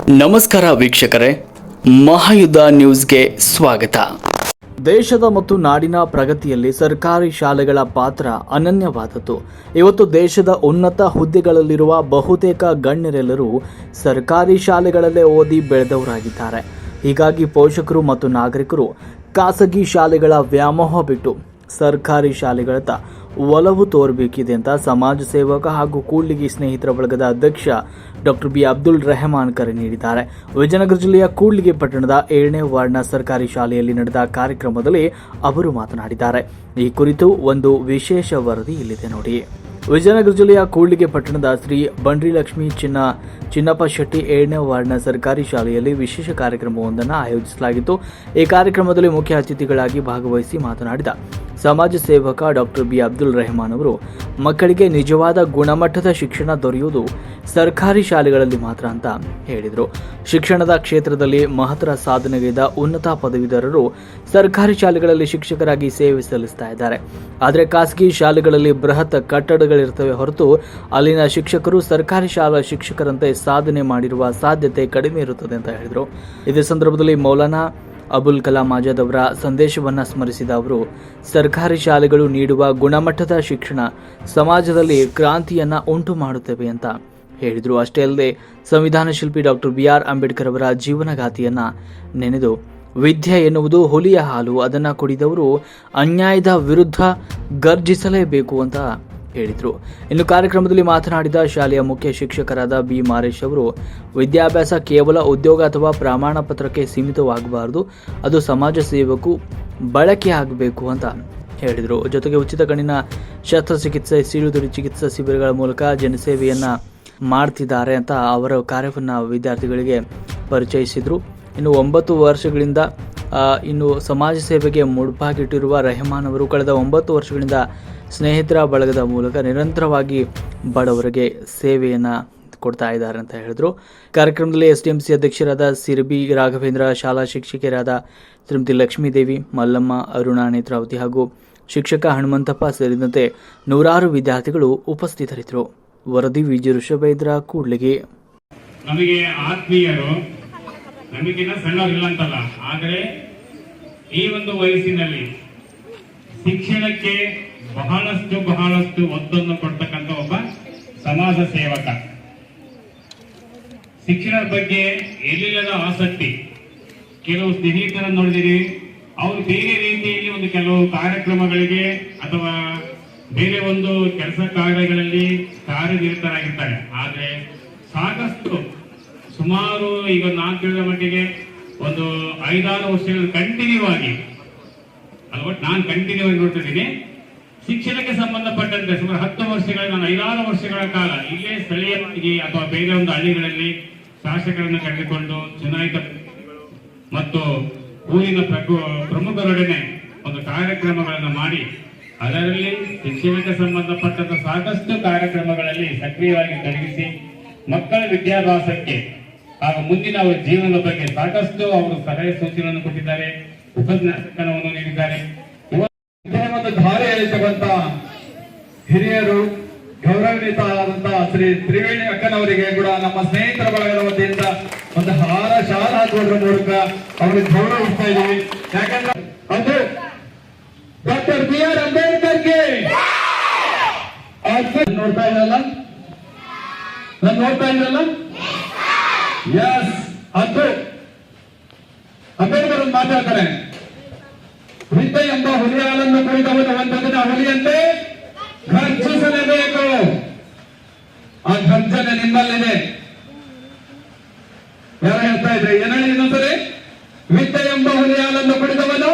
ನಮಸ್ಕಾರ ವೀಕ್ಷಕರೇ, ಮಹಾಯುದ್ಧ ನ್ಯೂಸ್ಗೆ ಸ್ವಾಗತ. ದೇಶದ ಮತ್ತು ನಾಡಿನ ಪ್ರಗತಿಯಲ್ಲಿ ಸರ್ಕಾರಿ ಶಾಲೆಗಳ ಪಾತ್ರ ಅನನ್ಯವಾದದ್ದು. ಇವತ್ತು ದೇಶದ ಉನ್ನತ ಹುದ್ದೆಗಳಲ್ಲಿರುವ ಬಹುತೇಕ ಗಣ್ಯರೆಲ್ಲರೂ ಸರ್ಕಾರಿ ಶಾಲೆಗಳಲ್ಲೇ ಓದಿ ಬೆಳೆದವರಾಗಿದ್ದಾರೆ. ಹೀಗಾಗಿ ಪೋಷಕರು ಮತ್ತು ನಾಗರಿಕರು ಖಾಸಗಿ ಶಾಲೆಗಳ ವ್ಯಾಮೋಹ ಬಿಟ್ಟು ಸರ್ಕಾರಿ ಶಾಲೆಗಳತ್ತ ಒಲವು ತೋರಬೇಕಿದೆ ಅಂತ ಸಮಾಜ ಸೇವಕ ಹಾಗೂ ಕೂಡ್ಲಿಗಿ ಸ್ನೇಹಿತರ ಬಳಗದ ಅಧ್ಯಕ್ಷ ಡಾಕ್ಟರ್ ಬಿ ಅಬ್ದುಲ್ ರೆಹಮಾನ್ ಕರೆ ನೀಡಿದ್ದಾರೆ. ವಿಜಯನಗರ ಜಿಲ್ಲೆಯ ಕೂಡ್ಲಿಗಿ ಪಟ್ಟಣದ 7ನೇ ವಾರ್ಡ್ನ ಸರ್ಕಾರಿ ಶಾಲೆಯಲ್ಲಿ ನಡೆದ ಕಾರ್ಯಕ್ರಮದಲ್ಲಿ ಅವರು ಮಾತನಾಡಿದ್ದಾರೆ. ಈ ಕುರಿತು ಒಂದು ವಿಶೇಷ ವರದಿ ಇಲ್ಲಿದೆ ನೋಡಿ. ವಿಜಯನಗರ ಜಿಲ್ಲೆಯ ಕೂಡ್ಲಿಗಿ ಪಟ್ಟಣದ ಶ್ರೀ ಬಂಡ್ರಿ ಲಕ್ಷ್ಮೀ ಚಿನ್ನಪ್ಪ ಶೆಟ್ಟಿ 7ನೇ ವಾರ್ಡ್ನ ಸರ್ಕಾರಿ ಶಾಲೆಯಲ್ಲಿ ವಿಶೇಷ ಕಾರ್ಯಕ್ರಮವೊಂದನ್ನು ಆಯೋಜಿಸಲಾಗಿತ್ತು. ಈ ಕಾರ್ಯಕ್ರಮದಲ್ಲಿ ಮುಖ್ಯ ಅತಿಥಿಗಳಾಗಿ ಭಾಗವಹಿಸಿ ಮಾತನಾಡಿದ ಸಮಾಜ ಸೇವಕ ಡಾಕ್ಟರ್ ಬಿ ಅಬ್ದುಲ್ ರೆಹಮಾನ್ ಅವರು, ಮಕ್ಕಳಿಗೆ ನಿಜವಾದ ಗುಣಮಟ್ಟದ ಶಿಕ್ಷಣ ದೊರೆಯುವುದು ಸರ್ಕಾರಿ ಶಾಲೆಗಳಲ್ಲಿ ಮಾತ್ರ ಅಂತ ಹೇಳಿದರು. ಶಿಕ್ಷಣದ ಕ್ಷೇತ್ರದಲ್ಲಿ ಮಹತ್ತರ ಸಾಧನೆಗೈದ ಉನ್ನತ ಪದವೀಧರರು ಸರ್ಕಾರಿ ಶಾಲೆಗಳಲ್ಲಿ ಶಿಕ್ಷಕರಾಗಿ ಸೇವೆ ಸಲ್ಲಿಸ್ತಾ ಇದ್ದಾರೆ. ಆದರೆ ಖಾಸಗಿ ಶಾಲೆಗಳಲ್ಲಿ ಬೃಹತ್ ಕಟ್ಟಡಗಳಿರ್ತವೆ ಹೊರತು ಅಲ್ಲಿನ ಶಿಕ್ಷಕರು ಸರ್ಕಾರಿ ಶಾಲಾ ಶಿಕ್ಷಕರಂತೆ ಸಾಧನೆ ಮಾಡಿರುವ ಸಾಧ್ಯತೆ ಕಡಿಮೆ ಇರುತ್ತದೆ ಅಂತ ಹೇಳಿದರು. ಇದೇ ಸಂದರ್ಭದಲ್ಲಿ ಮೌಲಾನಾ ಅಬುಲ್ ಕಲಾಂ ಆಜಾದ್ ಅವರ ಸಂದೇಶವನ್ನು ಸ್ಮರಿಸಿದ ಅವರು, ಸರ್ಕಾರಿ ಶಾಲೆಗಳು ನೀಡುವ ಗುಣಮಟ್ಟದ ಶಿಕ್ಷಣ ಸಮಾಜದಲ್ಲಿ ಕ್ರಾಂತಿಯನ್ನು ಉಂಟು ಮಾಡುತ್ತವೆ ಅಂತ ಹೇಳಿದರು. ಅಷ್ಟೇ ಅಲ್ಲದೆ ಸಂವಿಧಾನ ಶಿಲ್ಪಿ ಡಾಕ್ಟರ್ BR ಅಂಬೇಡ್ಕರ್ ಅವರ ಜೀವನಗಾಥೆಯನ್ನು ನೆನೆದು, ವಿದ್ಯೆ ಎನ್ನುವುದು ಹುಲಿಯ ಹಾಲು, ಅದನ್ನು ಕುಡಿದವರು ಅನ್ಯಾಯದ ವಿರುದ್ಧ ಗರ್ಜಿಸಲೇಬೇಕು ಅಂತ ಹೇಳಿದರು. ಇನ್ನು ಕಾರ್ಯಕ್ರಮದಲ್ಲಿ ಮಾತನಾಡಿದ ಶಾಲೆಯ ಮುಖ್ಯ ಶಿಕ್ಷಕರಾದ ಬಿ ಮಾರೇಶ್ ಅವರು, ವಿದ್ಯಾಭ್ಯಾಸ ಕೇವಲ ಉದ್ಯೋಗ ಅಥವಾ ಪ್ರಮಾಣ ಪತ್ರಕ್ಕೆ ಸೀಮಿತವಾಗಬಾರದು, ಅದು ಸಮಾಜ ಸೇವಕು ಬಳಕೆ ಆಗಬೇಕು ಅಂತ ಹೇಳಿದರು. ಜೊತೆಗೆ ಉಚಿತ ಕಣ್ಣಿನ ಶಸ್ತ್ರಚಿಕಿತ್ಸೆ, ಸೀಳುದುಡಿ ಚಿಕಿತ್ಸಾ ಶಿಬಿರಗಳ ಮೂಲಕ ಜನಸೇವೆಯನ್ನು ಮಾಡ್ತಿದ್ದಾರೆ ಅಂತ ಅವರ ಕಾರ್ಯವನ್ನು ವಿದ್ಯಾರ್ಥಿಗಳಿಗೆ ಪರಿಚಯಿಸಿದರು. ಇನ್ನು 9 ವರ್ಷಗಳಿಂದ ಸಮಾಜ ಸೇವೆಗೆ ಮುಡುಪಾಗಿಟ್ಟಿರುವ ರೆಹಮಾನ್ ಅವರು ಕಳೆದ 9 ವರ್ಷಗಳಿಂದ ಸ್ನೇಹಿತರ ಬಳಗದ ಮೂಲಕ ನಿರಂತರವಾಗಿ ಬಡವರಿಗೆ ಸೇವೆಯನ್ನು ಕೊಡ್ತಾ ಇದ್ದಾರೆ ಅಂತ ಹೇಳಿದರು. ಕಾರ್ಯಕ್ರಮದಲ್ಲಿ SDMC ಅಧ್ಯಕ್ಷರಾದ ಸಿರಬಿ ರಾಘವೇಂದ್ರ, ಶಾಲಾ ಶಿಕ್ಷಕಿಯರಾದ ಶ್ರೀಮತಿ ಲಕ್ಷ್ಮೀದೇವಿ, ಮಲ್ಲಮ್ಮ, ಅರುಣಾ ನೇತ್ರಾವತಿ ಹಾಗೂ ಶಿಕ್ಷಕ ಹನುಮಂತಪ್ಪ ಸೇರಿದಂತೆ ನೂರಾರು ವಿದ್ಯಾರ್ಥಿಗಳು ಉಪಸ್ಥಿತರಿದ್ದರು. ವರದಿ ವಿಜಯ ಋಷಭೇಂದ್ರ, ಕೂಡ್ಲಿಗಿ. ನಮಗೆ ಆತ್ಮೀಯರು ನಮಗಿನ್ನ ಸಣ್ಣವರಿಲ್ಲ ಅಂತಲ್ಲ, ಆದರೆ ಈ ಒಂದು ವಯಸ್ಸಿನಲ್ಲಿ ಶಿಕ್ಷಣಕ್ಕೆ ಬಹಳಷ್ಟು ಒತ್ತನ್ನು ಕೊಡ್ತಕ್ಕಂಥ ಒಬ್ಬ ಸಮಾಜ ಸೇವಕ. ಶಿಕ್ಷಣದ ಬಗ್ಗೆ ಎಲ್ಲಿಲ್ಲದ ಆಸಕ್ತಿ. ಕೆಲವು ಸ್ನೇಹಿತರನ್ನು ನೋಡಿದಿರಿ, ಅವರು ಬೇರೆ ರೀತಿಯಲ್ಲಿ ಒಂದು ಕೆಲವು ಕಾರ್ಯಕ್ರಮಗಳಿಗೆ ಅಥವಾ ಬೇರೆ ಒಂದು ಕೆಲಸ ಕಾರ್ಯಗಳಲ್ಲಿ ಕಾರ್ಯನಿರತರಾಗಿರ್ತಾರೆ. ಆದರೆ ಸಾಕಷ್ಟು ಸುಮಾರು ಈಗ ನಾನು ತಿಳಿದ ಮಟ್ಟಿಗೆ ಒಂದು 5-6 ವರ್ಷಗಳು ಕಂಟಿನ್ಯೂ ಆಗಿ ನೋಡ್ತಿದ್ದೀನಿ. ಶಿಕ್ಷಣಕ್ಕೆ ಸಂಬಂಧಪಟ್ಟಂತೆ ಸುಮಾರು 10 ವರ್ಷಗಳ, ನಾನು 5-6 ವರ್ಷಗಳ ಕಾಲ ಇಲ್ಲೇ ಸ್ಥಳೀಯವಾಗಿ ಅಥವಾ ಬೇರೆ ಒಂದು ಹಳ್ಳಿಗಳಲ್ಲಿ ಶಾಸಕರನ್ನು ಕರೆದುಕೊಂಡು ಚುನಾಯಿತ ಮತ್ತು ಊರಿನ ಪ್ರಮುಖರೊಡನೆ ಒಂದು ಕಾರ್ಯಕ್ರಮಗಳನ್ನು ಮಾಡಿ ಅದರಲ್ಲಿ ಶಿಕ್ಷಣಕ್ಕೆ ಸಂಬಂಧಪಟ್ಟಂತ ಸಾಕಷ್ಟು ಕಾರ್ಯಕ್ರಮಗಳಲ್ಲಿ ಸಕ್ರಿಯವಾಗಿ ತೊಡಗಿಸಿ ಮಕ್ಕಳ ವಿದ್ಯಾಭ್ಯಾಸಕ್ಕೆ ಹಾಗೂ ಮುಂದಿನ ಅವರ ಜೀವನದ ಬಗ್ಗೆ ಸಾಕಷ್ಟು ಅವರು ಸಲಹೆ ಸೂಚನೆಯನ್ನು ಕೊಟ್ಟಿದ್ದಾರೆ, ಉಪನ್ಯಾಸವನ್ನು ನೀಡಿದ್ದಾರೆ. ಒಂದು ಧಾರೆ ಎಳೆತಕ್ಕಂತ ಹಿರಿಯರು, ಗೌರವಾನ್ವಿತ ಆದಂತಹ ಶ್ರೀ ತ್ರಿವೇಣಿ ಅಕ್ಕನವರಿಗೆ ಕೂಡ ನಮ್ಮ ಸ್ನೇಹಿತರ ಬಳಗದ ವತಿಯಿಂದ ಒಂದು ಹಾರ ಶಾಲ ಹಾಕುವುದರ ಮೂಲಕ ಅವರಿಗೆ ಗೌರವಿಸ್ತಾ ಇದ್ದೀವಿ. ಯಾಕಂದ್ರೆ ಅದು ಡಾಕ್ಟರ್ BR ಅಂಬೇಡ್ಕರ್ಗೆ ನೋಡ್ತಾ ಇದ್ರಲ್ಲ, ಎಸ್, ಅದು ಅಂಬೇಡ್ಕರ್ ಮಾತಾಡ್ತಾರೆ, ವಿದ್ಯೆ ಎಂಬ ಹುಲಿಯಾಳನ್ನು ಕುರಿತವನು ಒಂದು ದಿನ ಹುಲಿಯಂತೆ ಘರ್ಜಿಸಲೇಬೇಕು. ಆ ಘರ್ಜನೆ ನಿಮ್ಮಲ್ಲಿದೆ. ಯಾರು ಹೇಳ್ತಾ ಇದ್ರೆ ಏನ್ ಹೇಳಿ ಇನ್ನೊಂದ್ಸರಿ? ವಿದ್ಯೆ ಎಂಬ ಹುಲಿಯಾಳನ್ನು ಕುಡಿದವನು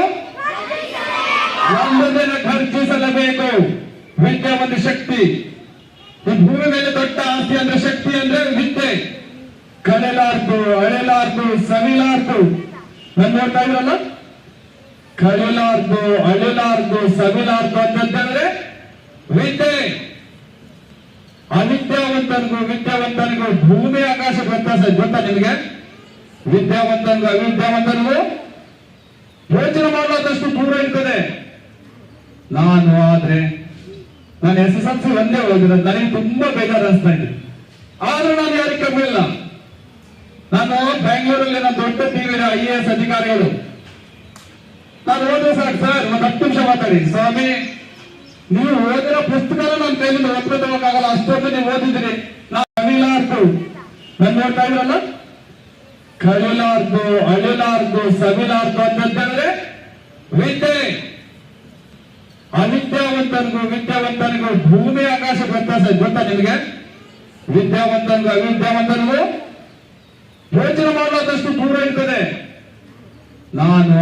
ಒಂದು ದಿನ ಘರ್ಜಿಸಲೇಬೇಕು. ವಿದ್ಯೆ ಒಂದು ಶಕ್ತಿ. ಈ ಭೂಮಿ ಮೇಲೆ ದೊಡ್ಡ ಆಸ್ತಿ ಅಂದ್ರೆ ಶಕ್ತಿ ಅಂದ್ರೆ ವಿದ್ಯೆ. ಕಳೆಲಾರ್ದು, ಅಳೆಲಾರ್ದು, ಸವಿಲಾರ್ದು. ನನ್ ನೋಡ್ತಾ ಇದ್ರಲ್ಲ, ಕಳೆಲಾರ್ದು, ಅಳೆಲಾರ್ದು, ಸವಿಲಾರ್ದು ಅಂತಂದ್ರೆ ವಿದ್ಯೆ. ವಿದ್ಯಾವಂತನಿಗೂ ಭೂಮಿ ಆಕಾಶ ವ್ಯತ್ಯಾಸ ಗೊತ್ತಾ ನಿಮಗೆ? ವಿದ್ಯಾವಂತನಿಗೂ ಅವಿದ್ಯಾವಂತನಿಗೂ ಯೋಚನೆ ಮಾಡಲಾದಷ್ಟು ದೂರ ಇರ್ತದೆ. ನಾನು SSLC ಒಂದೇ ಓದಿರೋದು, ನನಗೆ ತುಂಬಾ ಬೇಜಾರು ಅನಿಸ್ತಾ ಇದೆ. ಆದ್ರೂ ನಾನು ಯಾರಿಗೆ ಕಮ್ಮಿ ಇಲ್ಲ. ನಾನು ಬೆಂಗಳೂರಲ್ಲಿ ದೊಡ್ಡ ಟಿವಿ IAS ಅಧಿಕಾರಿಗಳು ನಾನು ಓದಿದ್ರೆ ಸಾಕು ಸರ್, ಒಂದು 10 ನಿಮಿಷ ಮಾತಾಡಿ. ಸ್ವಾಮಿ, ನೀವು ಓದಿರೋ ಪುಸ್ತಕ ನನ್ನ ಕೈಯಿಂದ ಒತ್ತು ತಗೋಕ್ಕಾಗಲ್ಲ, ಅಷ್ಟೊಂದು ನೀವು ಓದಿದ್ರಿ. ನಾವು ಕಲಿಲಾರ್ದು, ನಾನು ನೋಡ್ತಾ ಇದ್ರಲ್ಲ, ಕಲಿಲಾರ್ದು, ಅಳಿಲಾರ್ದು, ಸವಿಲಾರ್ದು ಅಂತಂದ್ರೆ ವಿದ್ಯೆ. ವಿದ್ಯಾವಂತನಿಗೂ ಭೂಮಿ ಆಕಾಶ ವ್ಯತ್ಯಾಸ ಗೊತ್ತಾ ನಿಮಗೆ? ವಿದ್ಯಾವಂತನಿಗೂ ಅವಿದ್ಯಾವಂತನಿಗೂ ಯೋಚನೆ ಮಾಡಲಾದಷ್ಟು ದೂರ ಇರ್ತದೆ. ನಾನು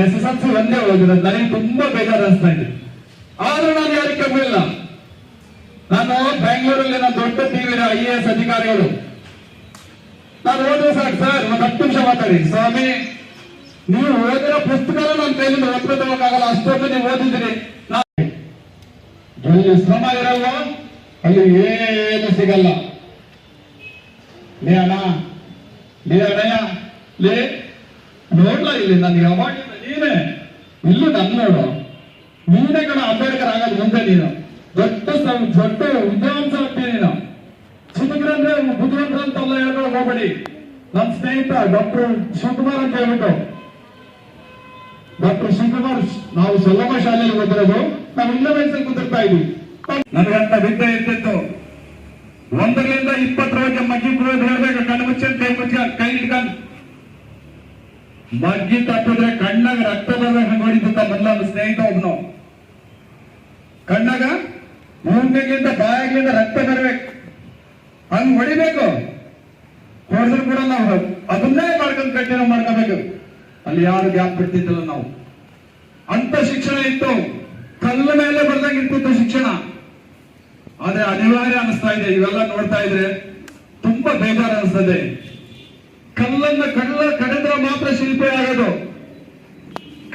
SSLC ಒಂದೇ ಓದಿರೋದು, ನನಗೆ ತುಂಬಾ ಬೇಜಾರು ಅನಿಸ್ತಾ ಇದೆ. ಆದ್ರೂ ನಾನು ಯಾರಿಗೆ ಕಮ್ಮಿಲ್ಲ. ನಾನು ಬೆಂಗಳೂರಲ್ಲಿ ದೊಡ್ಡ ಟಿವಿ IAS ಅಧಿಕಾರಿಗಳು ನಾನು ಓದಿದ್ರೆ ಸಾಕು ಸರ್, ಒಂದು 10 ನಿಮಿಷ ಮಾತಾಡಿ. ಸ್ವಾಮಿ, ನೀವು ಓದಿರೋ ಪುಸ್ತಕ ನನ್ನ ಕೈಯಿಂದ ಒತ್ತು ತಗೋಕ್ಕಾಗಲ್ಲ, ಅಷ್ಟೊಂದು ನೀವು ಓದಿದ್ರಿ. ಎಲ್ಲಿ ಶ್ರಮ ಇರಲ್ಲ ಅಲ್ಲಿ ಏನು ಸಿಗಲ್ಲ. ಲೇ ಅಣ್ಣಯ್ಯ ನೋಡ್ಲಾ ಇಲ್ಲಿ ನನಗೆ ಯಾವಾಗ ನೀನೇ ಇಲ್ಲೂ ನನ್ನ ನೋಡು, ನೀನೇ ಕಣ ಅಂಬೇಡ್ಕರ್ ಆಗೋದು ಮುಂದೆ. ನೀನು ದೊಡ್ಡ ವಿದ್ವಾಂಸ ಆಗ್ತೀನಿ. ನೀನು ಚಿನ್ನಗ್ರಂದ್ರೆ ಬುದ್ಧಿವಂತರ ಅಂತೆಲ್ಲ ಹೇಳ್ಕೊಂಡು ಹೋಗ್ಬೇಡಿ. ನನ್ನ ಸ್ನೇಹಿತ ಡಾಕ್ಟರ್ ಶಿವಕುಮಾರ್ ಅಂತ ಹೇಳ್ಬಿಟ್ಟು, ಡಾಕ್ಟರ್ ಶಿವಕುಮಾರ್ ನಾವು ಸಲ್ಲಮ್ಮ ಶಾಲೆಯಲ್ಲಿ ಓದಿರೋದು, ನಾವು ಇಲ್ಲ ವಯಸ್ಸಲ್ಲಿ ಕುದುರ್ತಾ ಇದ್ವಿ. ನನಗಂತ ವಿದ್ಯೆ ಇರ್ತಿತ್ತು. 1ರಿಂದ 20ರವರೆಗೆ ಮಗ್ಗಿ ಕುಡಿಯೋದು ಹೇಳ್ಬೇಕು, ಕಣ್ಣು ಮುಚ್ಚ ಕೈ ಇಟ್ಕೊಂಡು ಮಗ್ಗಿ ತಪ್ಪಿದ್ರೆ ಕಣ್ಣಾಗ ರಕ್ತ ಬರ್ಬೇಕು ನೋಡಿದ್ದ ಮೊದಲ ಒಂದು ಸ್ನೇಹಿತ ಒಬ್ನು. ಕಣ್ಣಾಗ ಮೂಗಿಗಿಂತ ಬಾಯಾಗಿಂದ ರಕ್ತ ಬರಬೇಕು, ಹಂಗ್ ಹೊಡಿಬೇಕು. ಹೊಡೆದ್ರು ಕೂಡ ನಾವು ಅದನ್ನೇ ಮಾಡ್ಕೊಂಡು ಕಂಟಿನ್ಯೂ ಮಾಡ್ಕೋಬೇಕು. ಅಲ್ಲಿ ಯಾರು ಗ್ಯಾಪ್ ಬಿಡ್ತಿದ್ದಿಲ್ಲ ನಾವು. ಅಂತ ಶಿಕ್ಷಣ ಇತ್ತು, ಕಲ್ಲ ಮೇಲೆ ಬರ್ದಂಗೆ ಇರ್ತಿತ್ತು ಶಿಕ್ಷಣ. ಆದ್ರೆ ಅನಿವಾರ್ಯ ಅನಿಸ್ತಾ ಇದೆ. ಇವೆಲ್ಲ ನೋಡ್ತಾ ಇದ್ರೆ ತುಂಬಾ ಬೇಜಾರು ಅನಿಸ್ತದೆ. ಕಲ್ಲನ್ನ ಕಡಿದ್ರೆ ಮಾತ್ರ ಶಿಲ್ಪಿ ಆಗೋದು.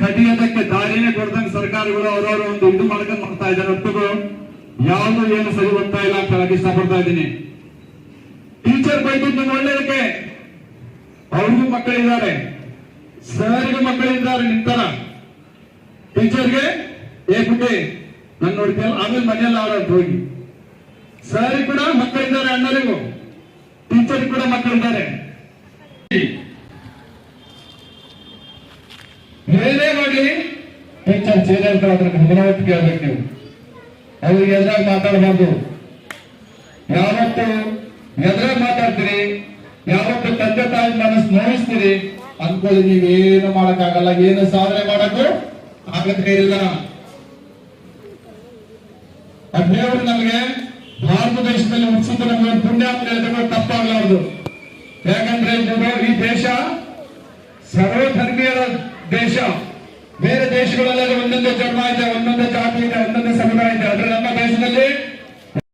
ಕಡಿಯೋದಕ್ಕೆ ದಾರಿನೇ ಕೊಡ್ದಂಗೆ ಸರ್ಕಾರಗಳು ಅವರವರು ಒಂದು ಇದು ಮಾಡ್ಕೊಂಡು ಮಾಡ್ತಾ ಇದ್ದಾರೆ. ಹೊರತು ಯಾವುದು ಏನು ಸರಿ ಹೋಗ್ತಾ ಇಲ್ಲ ಅಂತ ಹೇಳಕ್ ಇಷ್ಟಪಡ್ತಾ ಇದ್ದೀನಿ. ಟೀಚರ್ ಬೈದಿದ್ದು ಒಳ್ಳೆಯದಕ್ಕೆ, ಅವ್ರಿಗೂ ಮಕ್ಕಳಿದ್ದಾರೆ, ಸರ್ಗೂ ಮಕ್ಕಳಿದ್ದಾರೆ. ನಿಂತರ ಟೀಚರ್ಗೆ ಏಕುಟಿ ನಾನು ನೋಡ್ತೀಯಲ್ಲ, ಆಮೇಲೆ ಮನೆಯಲ್ಲ ಆಡೋದು ಹೋಗಿ. ಸರ್ ಕೂಡ ಮಕ್ಕಳಿದ್ದಾರೆ, ಅಣ್ಣರಿಗೂ ಟೀಚರ್ ಕೂಡ ಮಕ್ಕಳಿದ್ದಾರೆ. ಏನೇ ಮಾಡಲಿ ಟೀಚರ್ ಚೇಂಜ್ ಅದ್ರ ಗಮನವತ್ತು ಕೇಳ್ಬೇಕು. ನೀವು ಅವ್ರಿಗೆ ಎದುರಾಗ ಮಾತಾಡಬಾರ್ದು. ಯಾವತ್ತು ಎದುರಾಗ ಮಾತಾಡ್ತೀರಿ, ಯಾವತ್ತು ತಂದೆ ತಾಯಿ ಮನಸ್ಸು ನೋಯಿಸ್ತೀರಿ ಅನ್ಕೊಳ್ಳಿ, ನೀವೇನು ಮಾಡಕ್ಕಾಗಲ್ಲ, ಏನು ಸಾಧನೆ ಮಾಡಕ್ಕೂ ಆಗತ್ತೆ ಇಲ್ಲ. ದೇವರು ನಮಗೆ ಭಾರತ ದೇಶದಲ್ಲಿ ಉತ್ಸವ ನಮಗೆ ಪುಣ್ಯ ಅಂತ ಹೇಳಿದ್ರೆ ತಪ್ಪಾಗಲಾರದು. ಯಾಕಂದ್ರೆ ಈ ದೇಶ ಸರ್ವಧರ್ಮೀಯರ ದೇಶ. ಬೇರೆ ದೇಶಗಳಲ್ಲೆಲ್ಲ ಒಂದೊಂದೇ ಧರ್ಮ ಇದೆ, ಒಂದೊಂದೇ ಜಾತಿ ಇದೆ, ಒಂದೊಂದೇ ಸಮುದಾಯ ಇದೆ. ಆದ್ರೆ ನಮ್ಮ ದೇಶದಲ್ಲಿ